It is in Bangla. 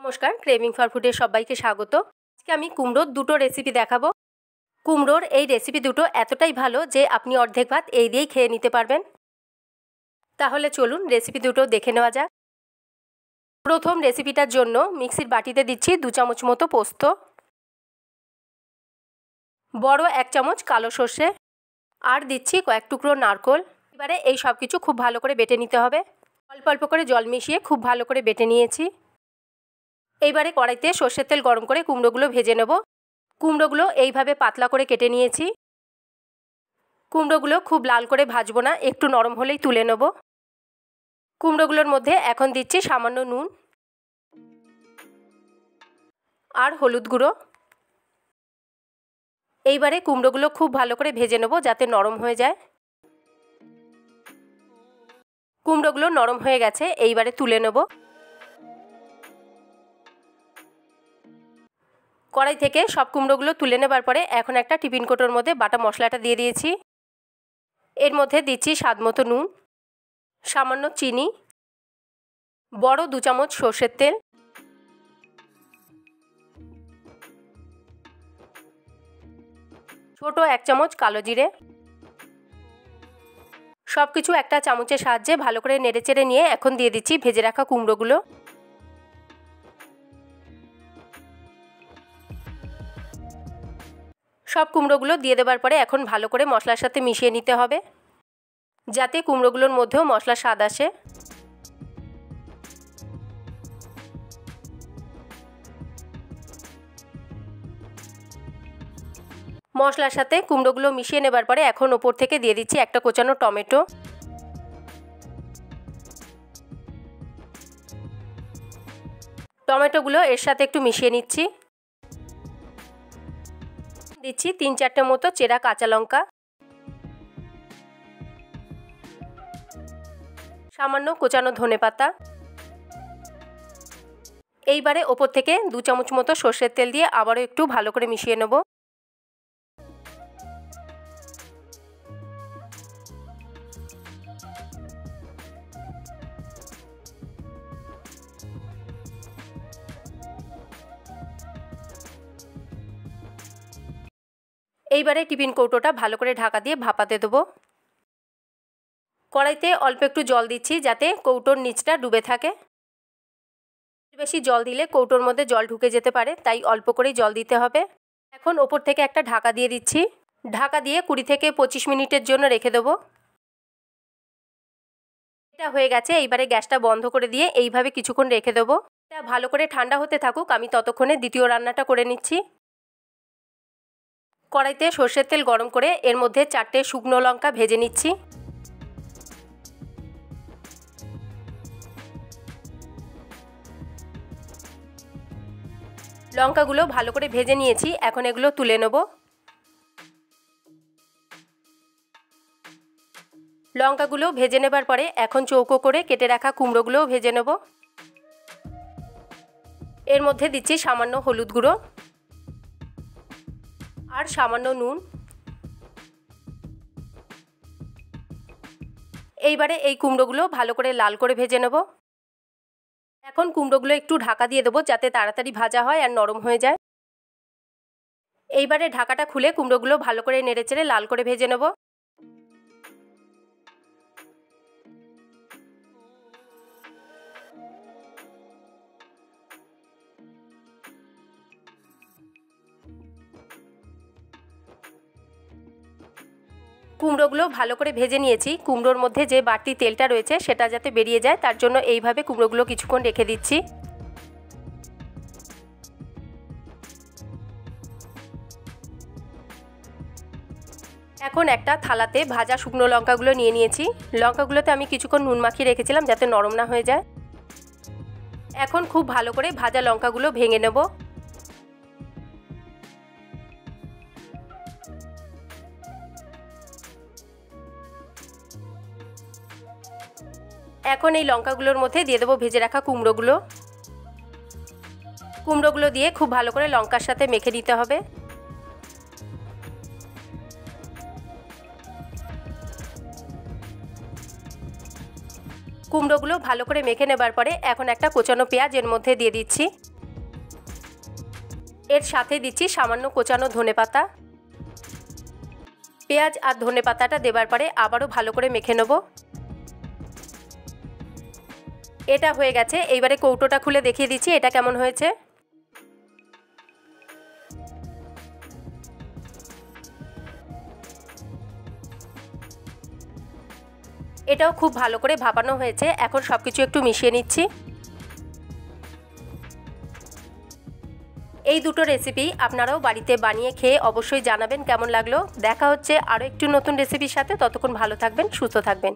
নমস্কার, ক্রেভিং ফর ফুডের সবাইকে স্বাগত। আজকে আমি কুমড়োর দুটো রেসিপি দেখাবো। কুমড়োর এই রেসিপি দুটো এতটাই ভালো যে আপনি অর্ধেক ভাত এই দিয়েই খেয়ে নিতে পারবেন। তাহলে চলুন রেসিপি দুটো দেখে নেওয়া যাক। প্রথম রেসিপিটার জন্য মিক্সির বাটিতে দিচ্ছি 2 চামচ মতো পোস্ত, বড় 1 চামচ কালো সর্ষে, আর দিচ্ছি কয়েক টুকরো নারকোল। এবারে এই সব কিছু খুব ভালো করে বেটে নিতে হবে। অল্প অল্প করে জল মিশিয়ে খুব ভালো করে বেটে নিয়েছি। এইবারে কড়াইতে সর্ষের তেল গরম করে কুমড়োগুলো ভেজে নেব। কুমড়োগুলো এইভাবে পাতলা করে কেটে নিয়েছি। কুমড়োগুলো খুব লাল করে ভাজবো না, একটু নরম হলেই তুলে নেব। কুমড়োগুলোর মধ্যে এখন দিচ্ছি সামান্য নুন আর হলুদ গুঁড়ো। এইবারে কুমড়োগুলো খুব ভালো করে ভেজে নেব যাতে নরম হয়ে যায়। কুমড়োগুলো নরম হয়ে গেছে, এইবারে তুলে নেব। কড়াই থেকে সব কুমড়োগুলো তুলে নেবার পরে এখন একটা টিফিন কৌটোর মধ্যে বাটা মশলাটা দিয়ে দিয়েছি। এর মধ্যে দিচ্ছি স্বাদমতো নুন, সামান্য চিনি, বড় 2 চামচ সর্ষের তেল, ছোট 1 চামচ কালো জিরে। সব কিছু একটা চামচের সাহায্যে ভালো করে নেড়েচেড়ে নিয়ে এখন দিয়ে দিচ্ছি ভেজে রাখা কুমড়োগুলো। সব কুমড়োগুলো দিয়ে দেবার পরে এখন ভালো করে মশলার সাথে মিশিয়ে নিতে হবে যাতে কুমড়োগুলোর মধ্যেও মশলার স্বাদ আসে। মশলার সাথে কুমড়োগুলো মিশিয়ে নেবার পরে এখন ওপর থেকে দিয়ে দিচ্ছি একটা কোচানো টমেটো। টমেটোগুলো এর সাথে একটু মিশিয়ে নিচ্ছি। দিচ্ছি 3-4টে মতো চেরা কাঁচা লঙ্কা, সামান্য কোচানো ধনেপাতা। এইবারে ওপর থেকে 2 চামচ মতো সর্ষের তেল দিয়ে আবারও একটু ভালো করে মিশিয়ে নেব। এইবারে টিফিন কৌটোটা ভালো করে ঢাকা দিয়ে ভাপাতে দেবো। কড়াইতে অল্প একটু জল দিচ্ছি যাতে কৌটোর নিচটা ডুবে থাকে। বেশি জল দিলে কৌটোর মধ্যে জল ঢুকে যেতে পারে, তাই অল্প করেই জল দিতে হবে। এখন ওপর থেকে একটা ঢাকা দিয়ে দিচ্ছি। ঢাকা দিয়ে 20 থেকে 25 মিনিটের জন্য রেখে দেবো। এটা হয়ে গেছে, এইবারে গ্যাসটা বন্ধ করে দিয়ে এইভাবে কিছুক্ষণ রেখে দেবো। এটা ভালো করে ঠান্ডা হতে থাকুক, আমি ততক্ষণে দ্বিতীয় রান্নাটা করে নিচ্ছি। কড়াইতে সর্ষের তেল গরম করে এর মধ্যে 4টে শুকনো লঙ্কা ভেজে নিচ্ছি। লঙ্কাগুলো ভালো করে ভেজে নিয়েছি, এখন এগুলো তুলে নেব। লঙ্কাগুলো ভেজে নেবার পরে এখন চৌকো করে কেটে রাখা কুমড়োগুলোও ভেজে নেব। এর মধ্যে দিচ্ছি সামান্য হলুদ গুঁড়ো আর সামান্য নুন। এইবারে এই কুমড়োগুলো ভালো করে লাল করে ভেজে নেব। এখন কুমড়োগুলো একটু ঢাকা দিয়ে দেবো যাতে তাড়াতাড়ি ভাজা হয় আর নরম হয়ে যায়। এইবারে ঢাকাটা খুলে কুমড়োগুলো ভালো করে নেড়েচেড়ে লাল করে ভেজে নেব। কুমড়োগুলো ভালো করে ভেজে নিয়েছি। কুমড়োর মধ্যে যে বাড়তি তেলটা রয়েছে সেটা যাতে বেরিয়ে যায় তার জন্য এইভাবে কুমড়োগুলো কিছুক্ষণ রেখে দিচ্ছি। এখন একটা থালাতে ভাজা শুকনো লঙ্কাগুলো নিয়ে নিয়েছি। লঙ্কাগুলোতে আমি কিছুক্ষণ নুন মাখিয়ে রেখেছিলাম যাতে নরম না হয়ে যায়। এখন খুব ভালো করে ভাজা লঙ্কাগুলো ভেঙে নেব। এখন এই লঙ্কাগুলোর মধ্যে দিয়ে দেবো ভেজে রাখা কুমড়োগুলো। কুমড়োগুলো দিয়ে খুব ভালো করে লঙ্কার সাথে মেখে নিতে হবে। কুমড়োগুলো ভালো করে মেখে নেবার পরে এখন একটা কোচানো পেঁয়াজ এর মধ্যে দিয়ে দিচ্ছি। এর সাথে দিচ্ছি সামান্য কোচানো ধনেপাতা। পেঁয়াজ আর ধনেপাতাটা দেবার পরে আবারও ভালো করে মেখে নেব। এটা হয়ে গেছে। এইবারে কৌটোটা খুলে দেখিয়ে দিচ্ছি এটা কেমন হয়েছে। এটাও খুব ভালো করে ভাপানো হয়েছে। এখন সবকিছু একটু মিশিয়ে নিচ্ছি। এই দুটো রেসিপি আপনারাও বাড়িতে বানিয়ে খেয়ে অবশ্যই জানাবেন কেমন লাগলো। দেখা হচ্ছে আরও একটু নতুন রেসিপির সাথে। ততক্ষণ ভালো থাকবেন, সুস্থ থাকবেন।